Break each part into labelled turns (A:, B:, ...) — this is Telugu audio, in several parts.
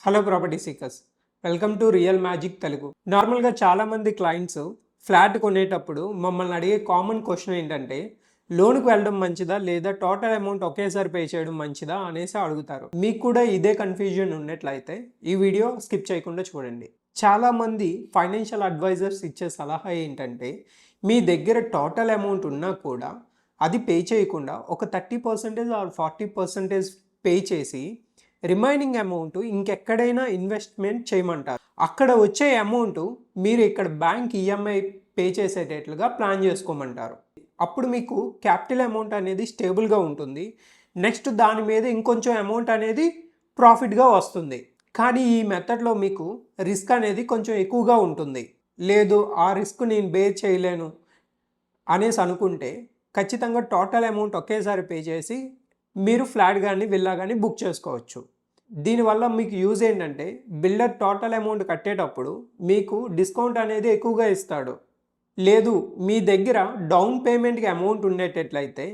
A: Hello property seekers, welcome to real magic Telugu. నార్మల్గా చాలామంది క్లయింట్స్ ఫ్లాట్ కొనేటప్పుడు మమ్మల్ని అడిగే కామన్ క్వశ్చన్ ఏంటంటే, లోన్కి వెళ్ళడం మంచిదా లేదా టోటల్ అమౌంట్ ఒకేసారి పే చేయడం మంచిదా అనేసి అడుగుతారు. మీకు కూడా ఇదే కన్ఫ్యూజన్ ఉన్నట్లయితే ఈ వీడియో స్కిప్ చేయకుండా చూడండి. చాలామంది ఫైనాన్షియల్ అడ్వైజర్స్ ఇచ్చే సలహా ఏంటంటే, మీ దగ్గర టోటల్ అమౌంట్ ఉన్నా కూడా అది పే చేయకుండా ఒక 30% ఆర్ 40% పే చేసి రిమైనింగ్ అమౌంట్ ఇంకెక్కడైనా ఇన్వెస్ట్మెంట్ చేయమంటారు. అక్కడ వచ్చే అమౌంట్ మీరు ఇక్కడ బ్యాంక్ ఈఎంఐ పే చేసేటట్లుగా ప్లాన్ చేసుకోమంటారు. అప్పుడు మీకు క్యాపిటల్ అమౌంట్ అనేది స్టేబుల్గా ఉంటుంది. నెక్స్ట్ దాని మీద ఇంకొంచెం అమౌంట్ అనేది ప్రాఫిట్గా వస్తుంది. కానీ ఈ మెథడ్లో మీకు రిస్క్ అనేది కొంచెం ఎక్కువగా ఉంటుంది. లేదు, ఆ రిస్క్ నేను బేర్ చేయలేను అనేసి అనుకుంటే ఖచ్చితంగా టోటల్ అమౌంట్ ఒకేసారి పే చేసి మీరు ఫ్లాట్ కానీ విల్లా కానీ బుక్ చేసుకోవచ్చు. దీనివల్ల మీకు యూజ్ ఏంటంటే, బిల్డర్ టోటల్ అమౌంట్ కట్టేటప్పుడు మీకు డిస్కౌంట్ అనేది ఎక్కువగా ఇస్తాడు. లేదు, మీ దగ్గర డౌన్ పేమెంట్కి అమౌంట్ ఉండేటట్లయితే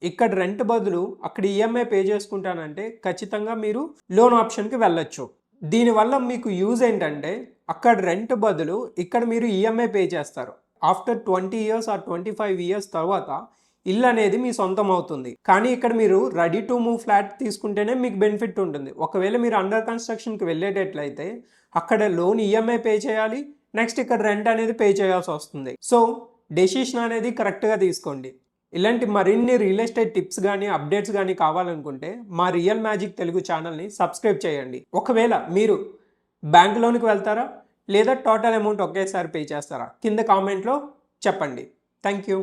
A: ఇక్కడ రెంట్ బదులు అక్కడ ఈఎంఐ పే చేసుకుంటానంటే ఖచ్చితంగా మీరు లోన్ ఆప్షన్కి వెళ్ళొచ్చు. దీనివల్ల మీకు యూజ్ ఏంటంటే, అక్కడ రెంట్ బదులు ఇక్కడ మీరు ఈఎంఐ పే చేస్తారు. ఆఫ్టర్ 20 years ఆర్ 25 years తర్వాత ఇల్లు అనేది మీ సొంతం అవుతుంది. కానీ ఇక్కడ మీరు రెడీ టు మూవ్ ఫ్లాట్ తీసుకుంటేనే మీకు బెనిఫిట్ ఉంటుంది. ఒకవేళ మీరు అండర్ కన్స్ట్రక్షన్కి వెళ్ళేటట్లయితే అక్కడ లోన్ ఈఎంఐ పే చేయాలి, నెక్స్ట్ ఇక్కడ రెంట్ అనేది పే చేయాల్సి వస్తుంది. సో డెసిషన్ అనేది కరెక్ట్గా తీసుకోండి. ఇలాంటి మరిన్ని రియల్ ఎస్టేట్ టిప్స్ కానీ అప్డేట్స్ కానీ కావాలనుకుంటే మా రియల్ మ్యాజిక్ తెలుగు ఛానల్ని సబ్స్క్రైబ్ చేయండి. ఒకవేళ మీరు బ్యాంక్ లోన్కి వెళ్తారా లేదా టోటల్ అమౌంట్ ఒకేసారి పే చేస్తారా కింద కామెంట్లో చెప్పండి. Thank you.